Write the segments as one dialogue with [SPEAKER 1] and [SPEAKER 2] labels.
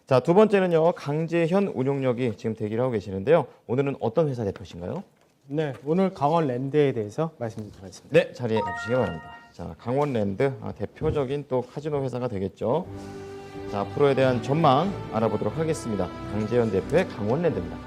[SPEAKER 1] 자, 두 번째는요. 강재현 운용력이 지금 대기를 하고 계시는데요. 오늘은 어떤 회사 대표신가요?
[SPEAKER 2] 네, 오늘 강원랜드에 대해서 말씀드리도록 하겠습니다.
[SPEAKER 1] 네, 자리에 가주시기 바랍니다. 자, 강원랜드 대표적인 또 카지노 회사가 되겠죠. 자, 앞으로에 대한 전망 알아보도록 하겠습니다. 강재현 대표의 강원랜드입니다.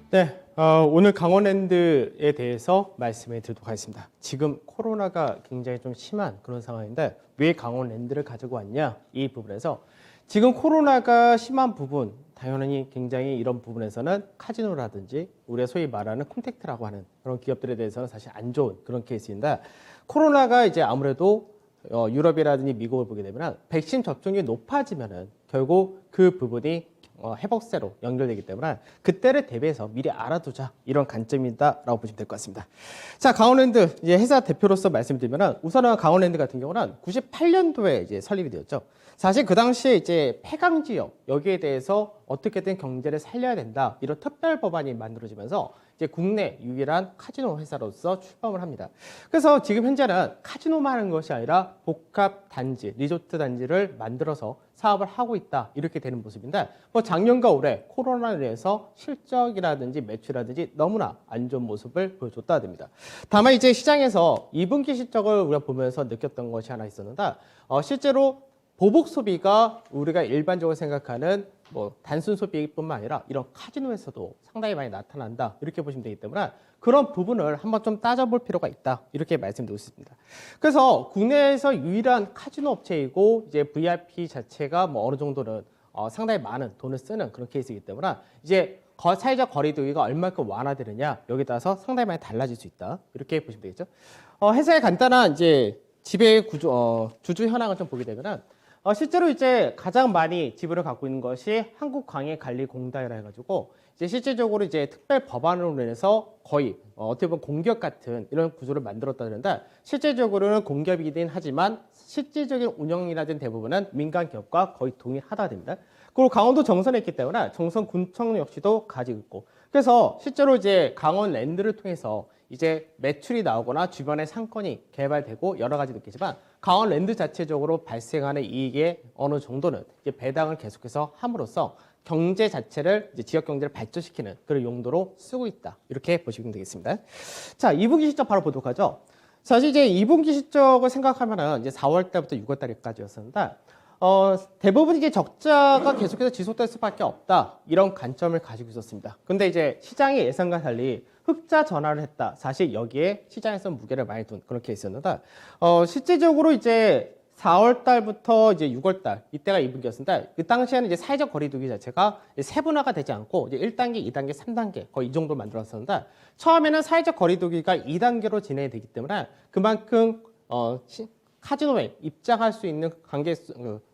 [SPEAKER 2] 네, 오늘 강원랜드에 대해서 말씀을 드리도록 하겠습니다. 지금 코로나가 굉장히 좀 심한 그런 상황인데 왜 강원랜드를 가지고 왔냐? 이 부분에서 지금 코로나가 심한 부분, 당연히 굉장히 이런 부분에서는 카지노라든지 우리가 소위 말하는 콘택트라고 하는 그런 기업들에 대해서는 사실 안 좋은 그런 케이스인데 코로나가 이제 아무래도 유럽이라든지 미국을 보게 되면 백신 접종이 높아지면은 결국 그 부분이 회복세로 연결되기 때문에 그때를 대비해서 미리 알아두자 이런 관점이다라고 보시면 될 것 같습니다. 자, 강원랜드 이제 회사 대표로서 말씀드리면은 우선은 강원랜드 같은 경우는 98년도에 이제 설립이 되었죠. 사실 그 당시에 이제 폐강 지역 여기에 대해서 어떻게든 경제를 살려야 된다 이런 특별 법안이 만들어지면서 이제 국내 유일한 카지노 회사로서 출범을 합니다. 그래서 지금 현재는 카지노만 하는 것이 아니라 복합 단지, 리조트 단지를 만들어서 사업을 하고 있다 이렇게 되는 모습인데 뭐 작년과 올해 코로나로 인해서 실적이라든지 매출이라든지 너무나 안 좋은 모습을 보여줬다 됩니다. 다만 이제 시장에서 2분기 실적을 우리가 보면서 느꼈던 것이 하나 있었는데 실제로 보복 소비가 우리가 일반적으로 생각하는 뭐 단순 소비뿐만 아니라 이런 카지노에서도 상당히 많이 나타난다 이렇게 보시면 되기 때문에 그런 부분을 한번 좀 따져볼 필요가 있다 이렇게 말씀드리고 있습니다. 그래서 국내에서 유일한 카지노 업체이고 이제 VIP 자체가 뭐 어느 정도는 상당히 많은 돈을 쓰는 그런 케이스이기 때문에 이제 사회적 거리두기가 얼마큼 완화되느냐 여기에 따라서 상당히 많이 달라질 수 있다 이렇게 보시면 되겠죠. 회사의 간단한 이제 지배 구조 주주 현황을 좀 보게 되면은. 실제로 이제 가장 많이 지분을 갖고 있는 것이 한국광해관리공단이라 해가지고 이제 실질적으로 이제 특별 법안으로 인해서 거의 어떻게 보면 공기업 같은 이런 구조를 만들었다는데 실질적으로는 공기업이긴 하지만 실질적인 운영이라든 대부분은 민간 기업과 거의 동일하다 됩니다. 그리고 강원도 정선에 있기 때문에 정선군청 역시도 가지고 있고 그래서 실제로 이제 강원랜드를 통해서 이제 매출이 나오거나 주변에 상권이 개발되고 여러 가지 느끼지만 강원랜드 자체적으로 발생하는 이익의 어느 정도는 이제 배당을 계속해서 함으로써 경제 자체를 이제 지역 경제를 발전시키는 그런 용도로 쓰고 있다 이렇게 보시면 되겠습니다. 자, 2분기 실적 바로 보도록 하죠. 사실 이제 2분기 실적을 생각하면은 이제 4월 달부터 6월 달까지였었는데 대부분 이제 적자가 계속해서 지속될 수밖에 없다 이런 관점을 가지고 있었습니다. 근데 이제 시장의 예상과 달리 흑자 전환을 했다. 사실 여기에 시장에서 무게를 많이 둔 그런 케이스였는데 실질적으로 이제 4월 달부터 이제 6월 달 이때가 2분기였는데 그 당시에는 이제 사회적 거리두기 자체가 세분화가 되지 않고 이제 1단계, 2단계, 3단계 거의 이 정도 만들었었는데 처음에는 사회적 거리두기가 2단계로 진행이 되기 때문에 그만큼 카지노에 입장할 수 있는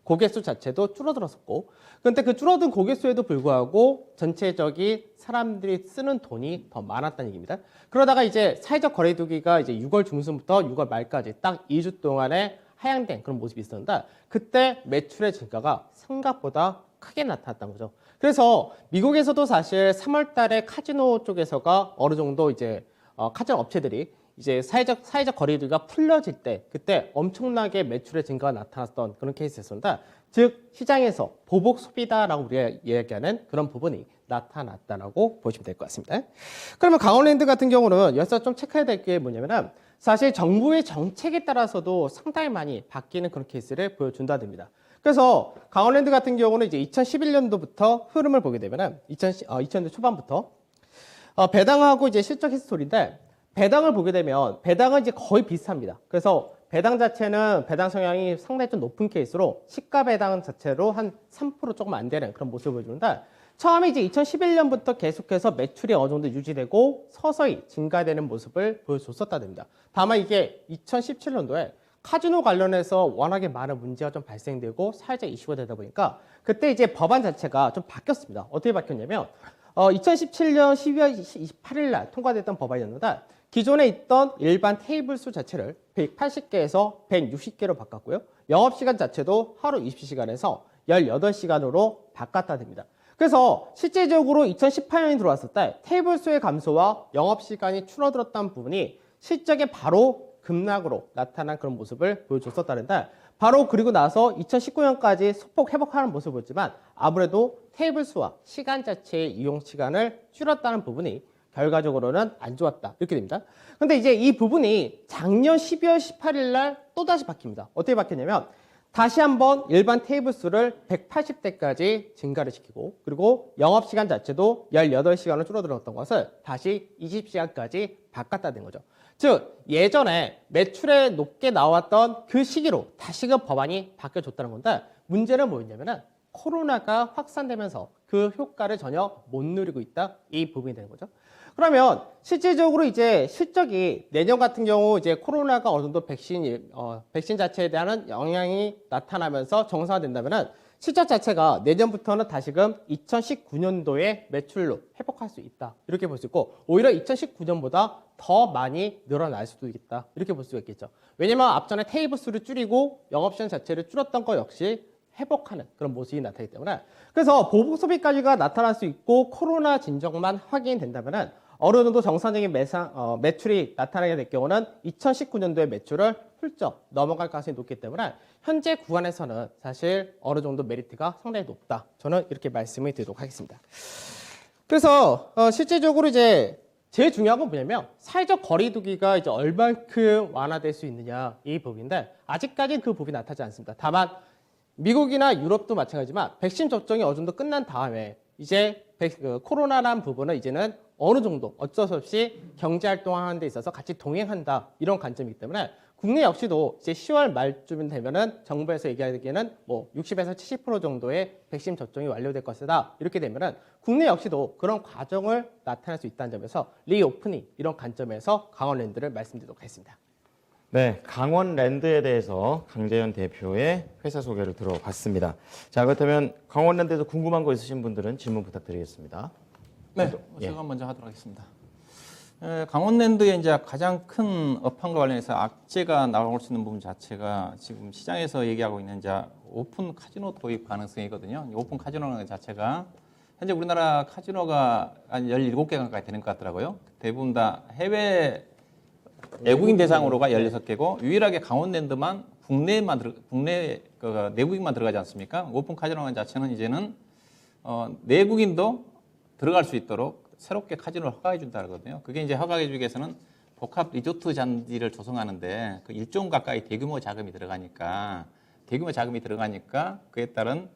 [SPEAKER 2] 고객수 자체도 줄어들었었고 그런데 그 줄어든 고객수에도 불구하고 전체적인 사람들이 쓰는 돈이 더 많았다는 얘기입니다. 그러다가 이제 사회적 거리두기가 이제 6월 중순부터 6월 말까지 딱 2주 동안에 하향된 그런 모습이 있었는데 그때 매출의 증가가 생각보다 크게 나타났던 거죠. 그래서 미국에서도 사실 3월 달에 카지노 쪽에서가 어느 정도 이제 카지노 업체들이 이제 사회적 거리두기가 풀려질 때 그때 엄청나게 매출의 증가가 나타났던 그런 케이스였습니다. 즉 시장에서 보복 소비다라고 우리가 이야기하는 그런 부분이 나타났다라고 보시면 될 것 같습니다. 그러면 강원랜드 같은 경우는 여기서 좀 체크해야 될 게 뭐냐면은 사실 정부의 정책에 따라서도 상당히 많이 바뀌는 그런 케이스를 보여준다 됩니다. 그래서 강원랜드 같은 경우는 이제 2011년도부터 흐름을 보게 되면은 2000년대 초반부터 배당하고 이제 실적 히스토리인데 배당을 보게 되면 배당은 이제 거의 비슷합니다. 그래서 배당 자체는 배당 성향이 상당히 좀 높은 케이스로 시가 배당 자체로 한 3% 조금 안 되는 그런 모습을 보여주는데 처음에 이제 2011년부터 계속해서 매출이 어느 정도 유지되고 서서히 증가되는 모습을 보여줬었다 됩니다. 다만 이게 2017년도에 카지노 관련해서 워낙에 많은 문제가 좀 발생되고 사회적 이슈가 되다 보니까 그때 이제 법안 자체가 좀 바뀌었습니다. 어떻게 바뀌었냐면 2017년 12월 28일 날 통과됐던 법안이었는데 기존에 있던 일반 테이블 수 자체를 180개에서 160개로 바꿨고요. 영업시간 자체도 하루 20시간에서 18시간으로 바꿨다 됩니다. 그래서 실제적으로 2018년이 들어왔을 때 테이블 수의 감소와 영업시간이 줄어들었다는 부분이 실적에 바로 급락으로 나타난 그런 모습을 보여줬었다는데 바로 그리고 나서 2019년까지 소폭 회복하는 모습을 보였지만 아무래도 테이블 수와 시간 자체의 이용 시간을 줄였다는 부분이 결과적으로는 안 좋았다. 이렇게 됩니다. 근데 이제 이 부분이 작년 12월 18일 날 또다시 바뀝니다. 어떻게 바뀌었냐면 다시 한번 일반 테이블 수를 180대까지 증가를 시키고 그리고 영업시간 자체도 18시간을 줄어들었던 것을 다시 20시간까지 바꿨다는 거죠. 즉 예전에 매출에 높게 나왔던 그 시기로 다시금 법안이 바뀌어줬다는 건데 문제는 뭐였냐면은 코로나가 확산되면서 그 효과를 전혀 못 누리고 있다 이 부분이 되는 거죠. 그러면 실질적으로 이제 실적이 내년 같은 경우 이제 코로나가 어느 정도 백신 자체에 대한 영향이 나타나면서 정상화된다면은 실적 자체가 내년부터는 다시금 2019년도의 매출로 회복할 수 있다. 이렇게 볼 수 있고 오히려 2019년보다 더 많이 늘어날 수도 있겠다. 이렇게 볼 수가 있겠죠. 왜냐면 앞전에 테이블 수를 줄이고 영업시간 자체를 줄였던 거 역시 회복하는 그런 모습이 나타나기 때문에 그래서 보복 소비까지가 나타날 수 있고 코로나 진정만 확인된다면은 어느 정도 정상적인 매출이 나타나게 될 경우는 2019년도의 매출을 훌쩍 넘어갈 가능성이 높기 때문에 현재 구간에서는 사실 어느 정도 메리트가 상당히 높다. 저는 이렇게 말씀을 드리도록 하겠습니다. 그래서 실질적으로 이제 제일 중요한 건 뭐냐면 사회적 거리두기가 이제 얼만큼 완화될 수 있느냐 이 부분인데 아직까지는 그 부분이 나타나지 않습니다. 다만 미국이나 유럽도 마찬가지지만 백신 접종이 어느 정도 끝난 다음에 이제 코로나라는 부분은 이제는 어느 정도 어쩔 수 없이 경제 활동하는 데 있어서 같이 동행한다 이런 관점이기 때문에 국내 역시도 이제 10월 말쯤 되면은 정부에서 얘기하기에는 뭐 60에서 70% 정도의 백신 접종이 완료될 것이다 이렇게 되면은 국내 역시도 그런 과정을 나타낼 수 있다는 점에서 리오프닝 이런 관점에서 강원랜드를 말씀드리도록 하겠습니다.
[SPEAKER 1] 네, 강원랜드에 대해서 강재현 대표의 회사 소개를 들어봤습니다. 자, 그렇다면 강원랜드에서 궁금한 거 있으신 분들은 질문 부탁드리겠습니다.
[SPEAKER 3] 네, 제가 먼저 하도록 하겠습니다. 강원랜드의 이제 가장 큰 업황과 관련해서 악재가 나올 수 있는 부분 자체가 지금 시장에서 얘기하고 있는 이제 오픈 카지노 도입 가능성이거든요. 오픈 카지노라는 자체가 현재 우리나라 카지노가 한 17개 가까이 되는 것 같더라고요. 대부분 다 해외 외국인 대상으로가 16개고 유일하게 강원랜드만 국내 내국인만 들어가지 않습니까? 오픈 카지노라는 자체는 이제는 내국인도 들어갈 수 있도록 새롭게 카지노를 허가해 준다거든요. 그게 이제 허가해 주기 위해서는 복합 리조트 잔디를 조성하는데 그 1조 가까이 대규모 자금이 들어가니까 그에 따른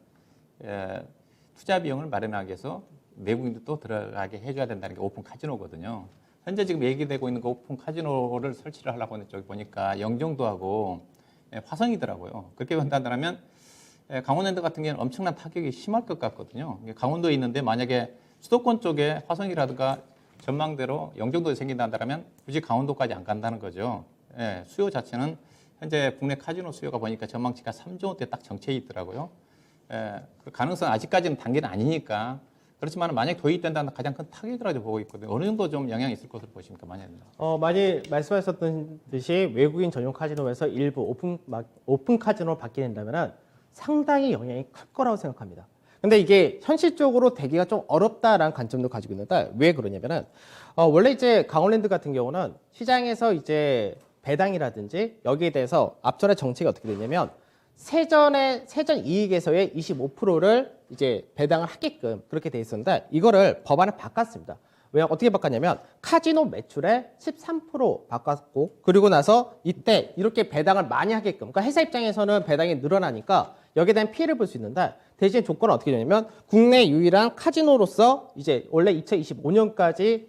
[SPEAKER 3] 투자 비용을 마련하기 위해서 내국인도 또 들어가게 해줘야 된다는 게 오픈 카지노거든요. 현재 지금 얘기되고 있는 그 오픈 카지노를 설치를 하려고 하는 쪽에 보니까 영종도하고 화성이더라고요. 그렇게 본다면 강원랜드 같은 경우는 엄청난 타격이 심할 것 같거든요. 강원도에 있는데 만약에 수도권 쪽에 화성이라든가 전망대로 영종도에 생긴다면 굳이 강원도까지 안 간다는 거죠. 수요 자체는 현재 국내 카지노 수요가 보니까 전망치가 3조 원대 딱 정체해 있더라고요. 그 가능성 아직까지는 단계는 아니니까 그렇지만 만약 도입된다면 가장 큰 타격이라고 보고 있거든요. 어느 정도 좀 영향이 있을 것으로 보십니까?
[SPEAKER 2] 많이 말씀하셨던 듯이 외국인 전용 카지노에서 일부 오픈 카지노로 바뀌게 된다면 상당히 영향이 클 거라고 생각합니다. 근데 이게 현실적으로 되기가 좀 어렵다라는 관점도 가지고 있는데 왜 그러냐면은 원래 이제 강원랜드 같은 경우는 시장에서 이제 배당이라든지 여기에 대해서 앞전에 정책이 어떻게 되냐면 세전 이익에서의 25%를 이제 배당을 하게끔 그렇게 돼 있었는데 이거를 법안을 바꿨습니다. 왜 어떻게 바꿨냐면 카지노 매출의 13% 바꿨고 그리고 나서 이때 이렇게 배당을 많이 하게끔 그러니까 회사 입장에서는 배당이 늘어나니까 여기에 대한 피해를 볼 수 있는데 대신 조건은 어떻게 되냐면 국내 유일한 카지노로서 이제 원래 2025년까지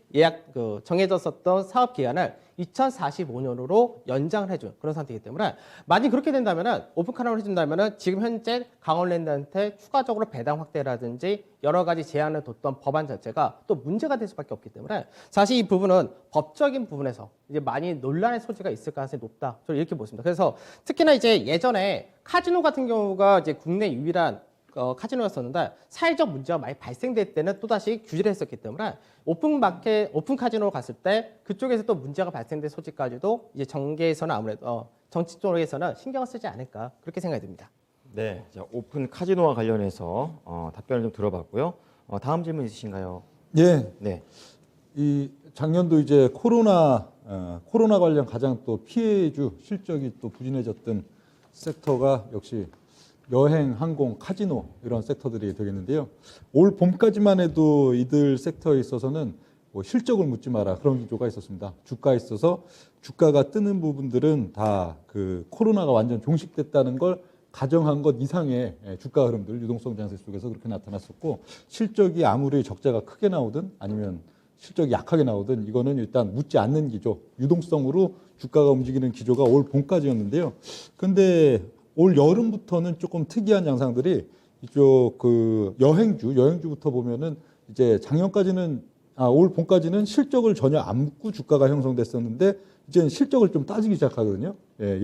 [SPEAKER 2] 정해졌었던 사업 기간을 2045년으로 연장을 해준 그런 상태이기 때문에 만약 그렇게 된다면은 오픈 카지노를 해준다면은 지금 현재 강원랜드한테 추가적으로 배당 확대라든지 여러 가지 제한을 뒀던 법안 자체가 또 문제가 될 수밖에 없기 때문에 사실 이 부분은 법적인 부분에서 이제 많이 논란의 소지가 있을 가능성이 높다. 저는 이렇게 보습니다. 그래서 특히나 이제 예전에 카지노 같은 경우가 이제 국내 유일한 카지노였었는데 사회적 문제가 많이 발생될 때는 또다시 규제를 했었기 때문에 오픈 카지노로 갔을 때 그쪽에서 또 문제가 발생될 소지까지도 이제 정계에서는 아무래도 정치 쪽에서는 신경을 쓰지 않을까 그렇게 생각이 듭니다.
[SPEAKER 1] 네, 자, 오픈 카지노와 관련해서 답변을 좀 들어봤고요. 다음 질문 있으신가요?
[SPEAKER 4] 예.
[SPEAKER 1] 네.
[SPEAKER 4] 이 작년도 이제 코로나 관련 가장 또 피해주 실적이 또 부진해졌던 섹터가 역시 여행, 항공, 카지노 이런 섹터들이 되겠는데요. 올 봄까지만 해도 이들 섹터에 있어서는 뭐 실적을 묻지 마라 그런 기조가 있었습니다. 주가에 있어서 주가가 뜨는 부분들은 다 그 코로나가 완전 종식됐다는 걸 가정한 것 이상의 주가 흐름들 유동성 장세 속에서 그렇게 나타났었고 실적이 아무리 적자가 크게 나오든 아니면 실적이 약하게 나오든 이거는 일단 묻지 않는 기조, 유동성으로 주가가 움직이는 기조가 올 봄까지였는데요. 근데 올 여름부터는 조금 특이한 양상들이 이쪽 그 여행주부터 보면은 이제 작년까지는 올 봄까지는 실적을 전혀 안 묻고 주가가 형성됐었는데 이제는 실적을 좀 따지기 시작하거든요. 예,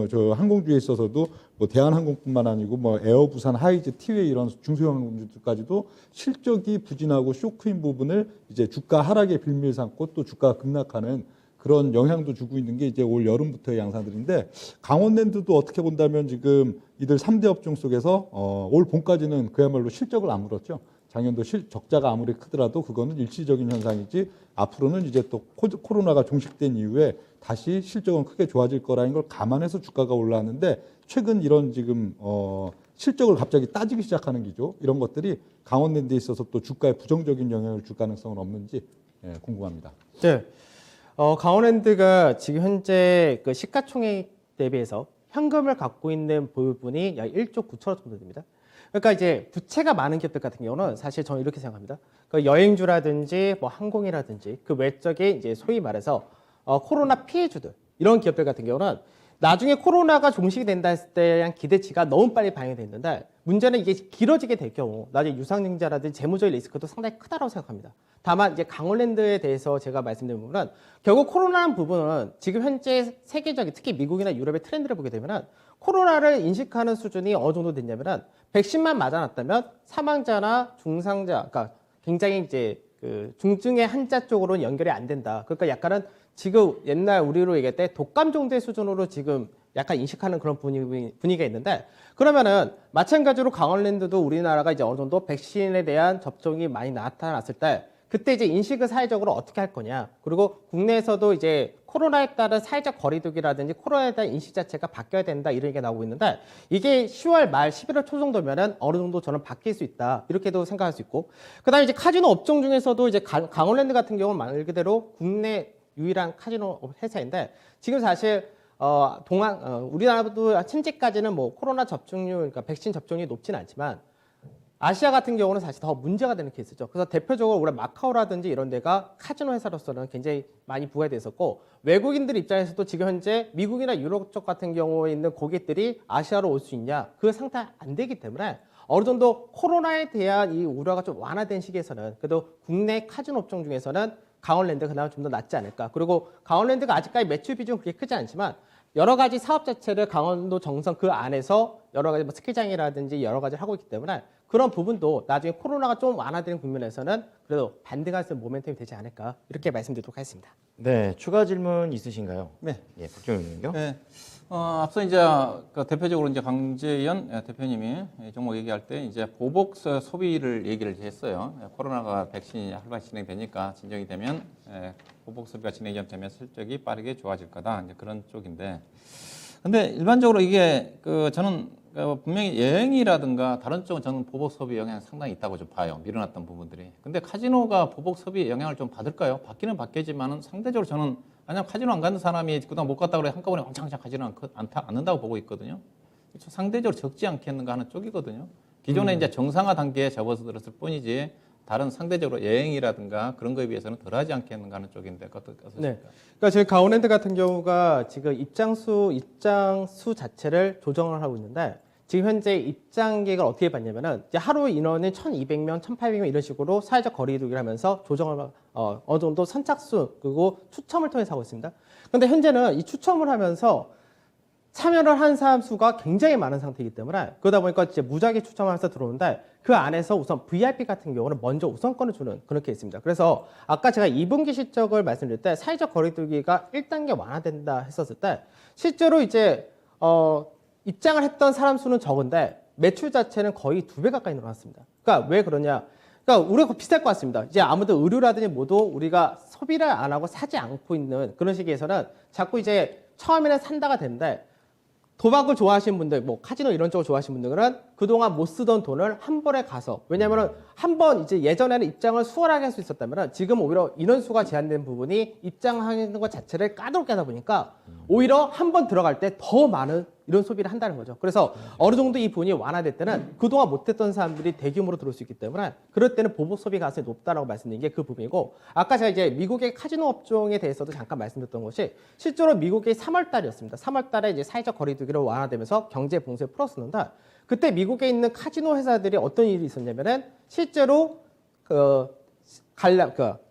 [SPEAKER 4] 저 항공주에 있어서도 뭐 대한항공뿐만 아니고 뭐 에어부산, 하이즈, 티웨이 이런 중소형 항공주들까지도 실적이 부진하고 쇼크인 부분을 이제 주가 하락의 빌미를 삼고 또 주가가 급락하는 그런 영향도 주고 있는 게 이제 올 여름부터의 양상들인데 강원랜드도 어떻게 본다면 지금 이들 3대 업종 속에서 올 봄까지는 그야말로 실적을 안 물었죠. 작년도 적자가 아무리 크더라도 그거는 일시적인 현상이지 앞으로는 이제 또 코로나가 종식된 이후에 다시 실적은 크게 좋아질 거라는 걸 감안해서 주가가 올라왔는데 최근 이런 지금 실적을 갑자기 따지기 시작하는 기조 이런 것들이 강원랜드에 있어서 또 주가에 부정적인 영향을 줄 가능성은 없는지 궁금합니다.
[SPEAKER 2] 네. 강원랜드가 지금 현재 그 시가총액 대비해서 현금을 갖고 있는 부분이 약 1조 9천억 정도 됩니다. 그러니까 이제 부채가 많은 기업들 같은 경우는 사실 저는 이렇게 생각합니다. 그 여행주라든지 뭐 항공이라든지 그 외적인 이제 소위 말해서 코로나 피해주들 이런 기업들 같은 경우는 나중에 코로나가 종식이 된다 했을 때에 대한 기대치가 너무 빨리 반영됐는데 문제는 이게 길어지게 될 경우 나중에 유상증자라든지 재무적인 리스크도 상당히 크다고 생각합니다. 다만 이제 강원랜드에 대해서 제가 말씀드린 부분은 결국 코로나라는 부분은 지금 현재 세계적인 특히 미국이나 유럽의 트렌드를 보게 되면은 코로나를 인식하는 수준이 어느 정도 됐냐면은 백신만 맞아놨다면 사망자나 중상자, 그러니까 굉장히 이제 그 중증의 한자 쪽으로는 연결이 안 된다. 그러니까 약간은 지금 옛날 우리로 얘기할 때 독감 정도의 수준으로 지금 약간 인식하는 그런 분위기가 있는데 그러면은 마찬가지로 강원랜드도 우리나라가 이제 어느 정도 백신에 대한 접종이 많이 나타났을 때 그때 이제 인식을 사회적으로 어떻게 할 거냐. 그리고 국내에서도 이제 코로나에 따른 사회적 거리두기라든지 코로나에 대한 인식 자체가 바뀌어야 된다 이런 얘기가 나오고 있는데 이게 10월 말 11월 초 정도면은 어느 정도 저는 바뀔 수 있다 이렇게도 생각할 수 있고 그다음에 이제 카지노 업종 중에서도 이제 강원랜드 같은 경우는 말 그대로 국내 유일한 카지노 회사인데 지금 사실 우리나라도 현재까지는 뭐 코로나 접종률 그러니까 백신 접종률이 높지는 않지만 아시아 같은 경우는 사실 더 문제가 되는 케이스죠. 그래서 대표적으로 우리 마카오라든지 이런 데가 카지노 회사로서는 굉장히 많이 부각이 됐었고 외국인들 입장에서도 지금 현재 미국이나 유럽 쪽 같은 경우에 있는 고객들이 아시아로 올 수 있냐 그 상태 안 되기 때문에 어느 정도 코로나에 대한 이 우려가 좀 완화된 시기에서는 그래도 국내 카지노 업종 중에서는 강원랜드가 그나마 좀 더 낫지 않을까. 그리고 강원랜드가 아직까지 매출 비중은 그렇게 크지 않지만 여러 가지 사업 자체를 강원도 정선 그 안에서 여러 가지 뭐 스키장이라든지 여러 가지를 하고 있기 때문에 그런 부분도 나중에 코로나가 좀 완화되는 국면에서는 그래도 반등할 수 있는 모멘텀이 되지 않을까 이렇게 말씀드리도록 하겠습니다.
[SPEAKER 1] 네, 추가 질문 있으신가요?
[SPEAKER 3] 네.
[SPEAKER 1] 예, 박정희 의원님요.
[SPEAKER 3] 네. 앞서 이제 그 대표적으로 이제 강재현 대표님이 이 종목 얘기할 때 이제 보복 소비를 얘기를 했어요. 코로나가 백신이 활발히 진행되니까 진정이 되면 보복 소비가 진행이 되면 실적이 빠르게 좋아질 거다. 이제 그런 쪽인데. 근데 일반적으로 이게 저는 분명히 여행이라든가 다른 쪽은 저는 보복 소비 영향이 상당히 있다고 좀 봐요. 밀어놨던 부분들이. 근데 카지노가 보복 소비 영향을 좀 받을까요? 받기는 받겠지만은 상대적으로 저는 만약 카지노 안 가는 사람이 그동안 못 갔다 그래 한꺼번에 왕창 가지는 않는다고 보고 있거든요. 상대적으로 적지 않겠는가 하는 쪽이거든요. 기존에 이제 정상화 단계에 접어들었을 뿐이지 다른 상대적으로 여행이라든가 그런 거에 비해서는 덜하지 않겠는가 하는 쪽인데 어떻습니까?
[SPEAKER 2] 네. 그러니까 저희 강원랜드 같은 경우가 지금 입장수 자체를 조정을 하고 있는데 지금 현재 입장객을 어떻게 봤냐면은 이제 하루 인원이 1,200명, 1,800명 이런 식으로 사회적 거리두기를 하면서 조정을 어느 정도 선착순 그리고 추첨을 통해서 하고 있습니다. 그런데 현재는 이 추첨을 하면서 참여를 한 사람 수가 굉장히 많은 상태이기 때문에 그러다 보니까 이제 무작위 추첨하면서 들어오는데 그 안에서 우선 VIP 같은 경우는 먼저 우선권을 주는 그런 케이스입니다. 그래서 아까 제가 2분기 실적을 말씀드릴 때 사회적 거리두기가 1단계 완화된다 했었을 때 실제로 이제 입장을 했던 사람 수는 적은데 매출 자체는 거의 2배 가까이 늘어났습니다. 그러니까 왜 그러냐? 그러니까 우리가 비슷할 것 같습니다. 이제 아무도 의료라든지 모두 우리가 소비를 안 하고 사지 않고 있는 그런 시기에서는 자꾸 이제 처음에는 산다가 되는데 도박을 좋아하시는 분들, 뭐 카지노 이런 쪽을 좋아하시는 분들은 그동안 못 쓰던 돈을 한 번에 가서, 왜냐면은 한 번 이제 예전에는 입장을 수월하게 할 수 있었다면 지금 오히려 인원수가 제한된 부분이 입장하는 것 자체를 까다롭게 하다 보니까 오히려 한 번 들어갈 때 더 많은 이런 소비를 한다는 거죠. 그래서 어느 정도 이 부분이 완화될 때는 그동안 못했던 사람들이 대규모로 들어올 수 있기 때문에 그럴 때는 보복 소비 가능성이 높다라고 말씀드린 게 그 부분이고, 아까 제가 이제 미국의 카지노 업종에 대해서도 잠깐 말씀드렸던 것이 실제로 미국의 3월 달이었습니다. 3월 달에 이제 사회적 거리두기로 완화되면서 경제 봉쇄를 풀었었는데 그때 미국에 있는 카지노 회사들이 어떤 일이 있었냐면은 실제로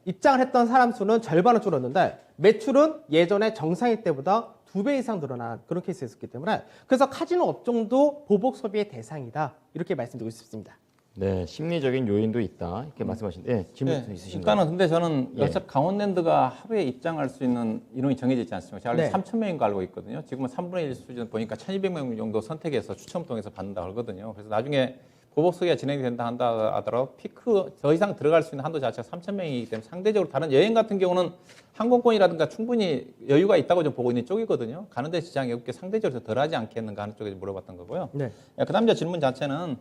[SPEAKER 2] 입장을 했던 사람 수는 절반은 줄었는데 매출은 예전에 정상일 때보다 2배 이상 늘어난 그런 케이스가 있었기 때문에 그래서 카지노 업종도 보복 소비의 대상이다 이렇게 말씀드리고 싶습니다.
[SPEAKER 1] 네, 심리적인 요인도 있다 이렇게 말씀하시는데 질문 있으신가요?
[SPEAKER 3] 일단은 근데 저는
[SPEAKER 1] 예.
[SPEAKER 3] 어차피 강원랜드가 하루에 입장할 수 있는 인원이 정해져 있지 않습니까? 제가
[SPEAKER 2] 네.
[SPEAKER 3] 3,000명인 거 알고 있거든요. 지금은 3분의 1 수준 보니까 1,200명 정도 선택해서 추첨 통해서 받는다고 하거든요. 그래서 나중에 보복 소비가 진행이 된다 한다 하더라도 피크 더 이상 들어갈 수 있는 한도 자체가 3,000명이기 때문에 상대적으로 다른 여행 같은 경우는 항공권이라든가 충분히 여유가 있다고 좀 보고 있는 쪽이거든요. 가는 데 지장이 없게 상대적으로 덜하지 않겠는가 하는 쪽에 물어봤던 거고요.
[SPEAKER 2] 네.
[SPEAKER 3] 그다음 이제 질문 자체는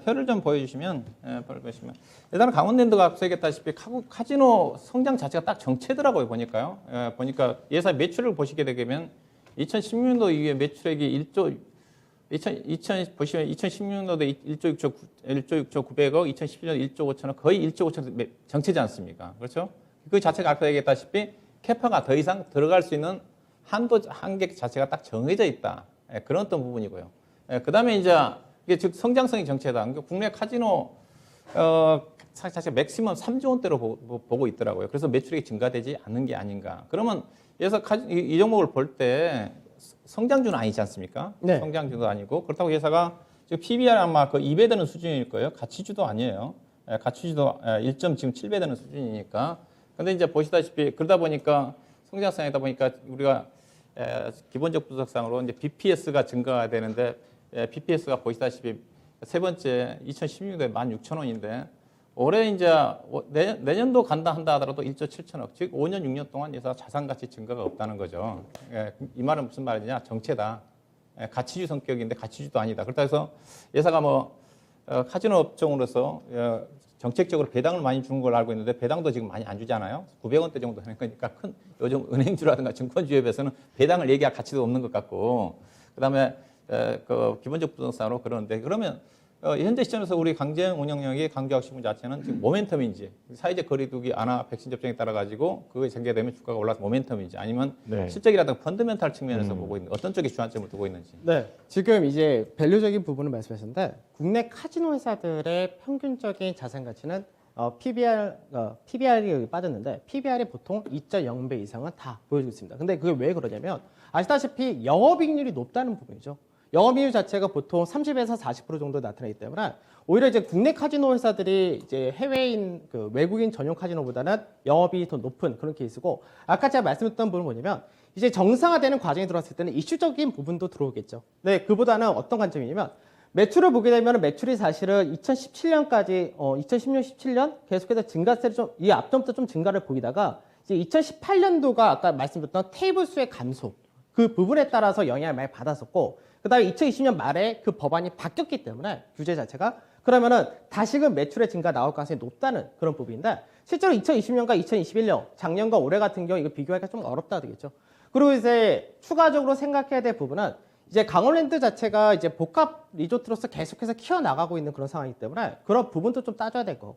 [SPEAKER 3] 표를 좀 보여주시면 표를 보시면 일단은 강원랜드가 앞서 얘기했다시피 카지노 성장 자체가 딱 정체더라고요. 보니까요. 보니까 예상 매출을 보시게 되면 2016년도 이후에 매출액이 1조 보시면 2016년도에 1조 6조 900억, 2017년 1조 5천억, 거의 1조 5천억 정체지 않습니까? 그렇죠? 그 자체가 아까 얘기했다시피 캐파가 더 이상 들어갈 수 있는 한계 자체가 딱 정해져 있다. 그런 어떤 부분이고요. 그 다음에 이제 이게 즉 성장성이 정체다. 그러니까 국내 카지노 자체 맥시멈 3조 원대로 보고 있더라고요. 그래서 매출액이 증가되지 않는 게 아닌가. 그러면 그래서 이 종목을 볼 때 성장주는 아니지 않습니까?
[SPEAKER 2] 네.
[SPEAKER 3] 성장주도 아니고 그렇다고 회사가 지금 PBR 아마 그 2배 되는 수준일 거예요. 가치주도 아니에요. 가치주도 1.7배 되는 수준이니까. 근데 이제 보시다시피 그러다 보니까 성장성이다 보니까 우리가 기본적 분석상으로 이제 BPS가 증가가 되는데 BPS가 보시다시피 세 번째 2016년도에 16,000원인데 올해 이제 내년도 간다 한다 하더라도 1조 7천억, 즉 5년 6년 동안 회사 자산 가치 증가가 없다는 거죠. 이 말은 무슨 말이냐? 정체다. 가치주 성격인데 가치주도 아니다. 그렇다 해서 회사가 뭐 카지노 업종으로서 정책적으로 배당을 많이 주는 걸 알고 있는데 배당도 지금 많이 안 주잖아요. 900원대 정도 되는 거니까 큰 요즘 은행주라든가 증권주에 비해서는 배당을 얘기할 가치도 없는 것 같고, 그다음에 그 기본적 부동산으로 그러는데 그러면 현재 시점에서 우리 강제형 운영력이 강조하고 싶은 자체는 지금 모멘텀인지 사회적 거리두기 안화 백신 접종에 따라 가지고 그게 전개되면 주가가 올라서 모멘텀인지 아니면
[SPEAKER 1] 네.
[SPEAKER 3] 실적이라든가 펀더멘탈 측면에서 보고 있는 어떤 쪽에 주안점을 두고 있는지.
[SPEAKER 2] 네, 지금 이제 밸류적인 부분을 말씀하셨는데 국내 카지노 회사들의 평균적인 자산 가치는 PBR이 빠졌는데 PBR이 보통 2.0배 이상은 다 보여주고 있습니다. 근데 그게 왜 그러냐면 아시다시피 영업이익률이 높다는 부분이죠. 영업이익률 자체가 보통 30에서 40% 정도 나타나기 때문에 오히려 이제 국내 카지노 회사들이 이제 해외인 그 외국인 전용 카지노보다는 영업이익이 더 높은 그런 케이스고, 아까 제가 말씀드렸던 부분은 뭐냐면 이제 정상화되는 과정에 들어왔을 때는 이슈적인 부분도 들어오겠죠. 네, 그보다는 어떤 관점이냐면 매출을 보게 되면 매출이 사실은 2017년까지 2016, 17년 계속해서 증가세를 좀 이 앞전부터 좀 증가를 보이다가 이제 2018년도가 아까 말씀드렸던 테이블 수의 감소 그 부분에 따라서 영향을 많이 받았었고, 그다음에 2020년 말에 그 법안이 바뀌었기 때문에 규제 자체가 그러면은 다시금 매출의 증가 나올 가능성이 높다는 그런 부분인데, 실제로 2020년과 2021년 작년과 올해 같은 경우 이거 비교하기가 좀 어렵다 되겠죠. 그리고 이제 추가적으로 생각해야 될 부분은 이제 강원랜드 자체가 이제 복합 리조트로서 계속해서 키워나가고 있는 그런 상황이기 때문에 그런 부분도 좀 따져야 될 거고,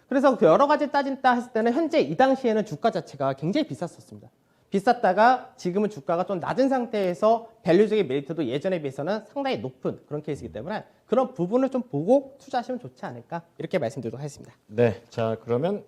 [SPEAKER 2] 그래서 그 여러 가지 따진다 했을 때는 현재 이 당시에는 주가 자체가 굉장히 비쌌었습니다. 비쌌다가 지금은 주가가 좀 낮은 상태에서 밸류적인 메리트도 예전에 비해서는 상당히 높은 그런 케이스이기 때문에 그런 부분을 좀 보고 투자하시면 좋지 않을까 이렇게 말씀드리도록 하겠습니다.
[SPEAKER 1] 네, 자 그러면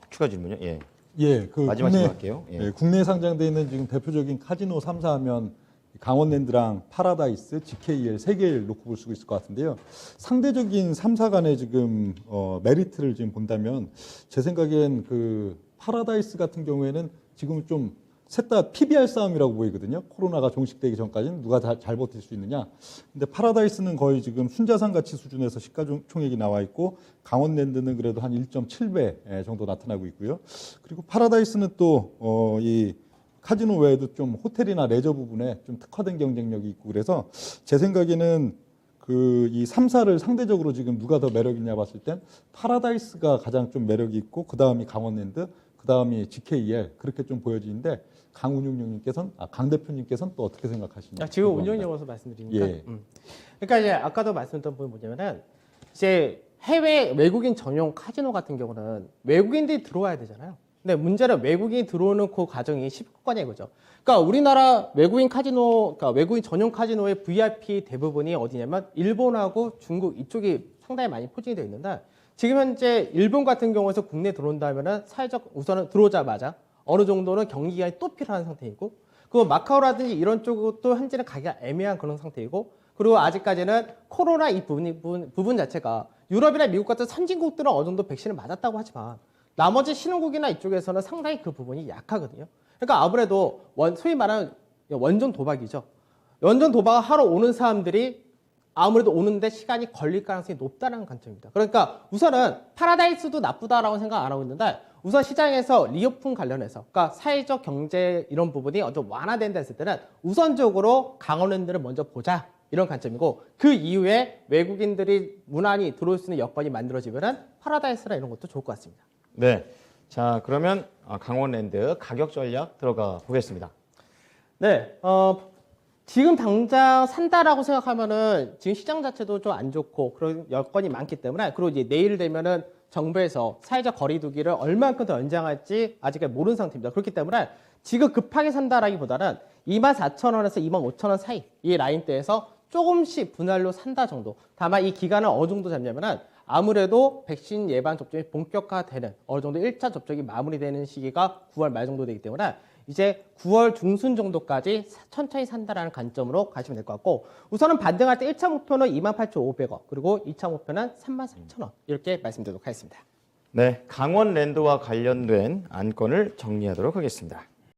[SPEAKER 1] 추가 질문요. 예,
[SPEAKER 4] 예, 그
[SPEAKER 1] 마지막 질문 할게요. 예.
[SPEAKER 4] 예, 국내에 상장돼 있는 지금 대표적인 카지노 3사 하면 강원랜드랑 파라다이스, GKL 세 개를 놓고 볼 수 있을 것 같은데요. 상대적인 3사 간의 지금 메리트를 지금 본다면 제 생각엔 그 파라다이스 같은 경우에는 지금 좀 셋 다 PBR 싸움이라고 보이거든요. 코로나가 종식되기 전까지는 누가 잘 버틸 수 있느냐. 근데 파라다이스는 거의 지금 순자산 가치 수준에서 시가총액이 나와 있고 강원랜드는 그래도 한 1.7배 정도 나타나고 있고요. 그리고 파라다이스는 또 이 카지노 외에도 좀 호텔이나 레저 부분에 좀 특화된 경쟁력이 있고 그래서 제 생각에는 이 3사를 상대적으로 지금 누가 더 매력 있냐 봤을 땐 파라다이스가 가장 좀 매력이 있고 그 다음이 강원랜드, 그 다음이 GKL 그렇게 좀 보여지는데 강 대표님께서는 또 어떻게 생각하시나요?
[SPEAKER 2] 지금 운영용어서 말씀드리니까.
[SPEAKER 4] 예.
[SPEAKER 2] 그러니까 이제 아까도 말씀드렸던 부분이 뭐냐면은 이제 해외 외국인 전용 카지노 같은 경우는 외국인들이 들어와야 되잖아요. 근데 문제는 외국인이 들어오는 그 과정이 쉽거냐 이거죠. 그러니까 우리나라 외국인 카지노, 그러니까 외국인 전용 카지노의 VIP 대부분이 어디냐면 일본하고 중국 이쪽이 상당히 많이 포진이 되어 있는데 지금 현재 일본 같은 경우에서 국내 들어온다면은 사회적 우선은 들어오자마자 어느 정도는 경기 기간이 또 필요한 상태이고 그리고 마카오라든지 이런 쪽도 현재는 가기가 애매한 그런 상태이고 그리고 아직까지는 코로나 이 부분 자체가 유럽이나 미국 같은 선진국들은 어느 정도 백신을 맞았다고 하지만 나머지 신흥국이나 이쪽에서는 상당히 그 부분이 약하거든요. 그러니까 아무래도 소위 말하는 원전 도박이죠. 원전 도박을 하러 오는 사람들이 아무래도 오는데 시간이 걸릴 가능성이 높다는 관점입니다. 그러니까 우선은 파라다이스도 나쁘다라고 생각 안 하고 있는데 우선 시장에서 리오픈 관련해서 그러니까 사회적 경제 이런 부분이 좀 완화된다 했을 때는 우선적으로 강원랜드를 먼저 보자 이런 관점이고 그 이후에 외국인들이 무난히 들어올 수 있는 여건이 만들어지면은 파라다이스나 이런 것도 좋을 것 같습니다.
[SPEAKER 1] 네. 자, 그러면 강원랜드 가격 전략 들어가 보겠습니다.
[SPEAKER 2] 네. 지금 당장 산다라고 생각하면은 지금 시장 자체도 좀 안 좋고 그런 여건이 많기 때문에 그리고 이제 내일 되면은 정부에서 사회적 거리두기를 얼마만큼 더 연장할지 아직까지 모르는 상태입니다. 그렇기 때문에 지금 급하게 산다라기보다는 24,000원에서 25,000원 사이 이 라인대에서 조금씩 분할로 산다 정도. 다만 이 기간을 어느 정도 잡냐면은 아무래도 백신 예방 접종이 본격화되는 어느 정도 1차 접종이 마무리되는 시기가 9월 말 정도 되기 때문에 이제 9월 중순 정도까지 천천히 산다라는 관점으로 가시면 될 것 같고 우선은 반등할 때 1차 목표는 28,500원 그리고 2차 목표는 33,000원 이렇게 말씀드리도록 하겠습니다.
[SPEAKER 1] 네, 강원랜드와 관련된 안건을 정리하도록 하겠습니다.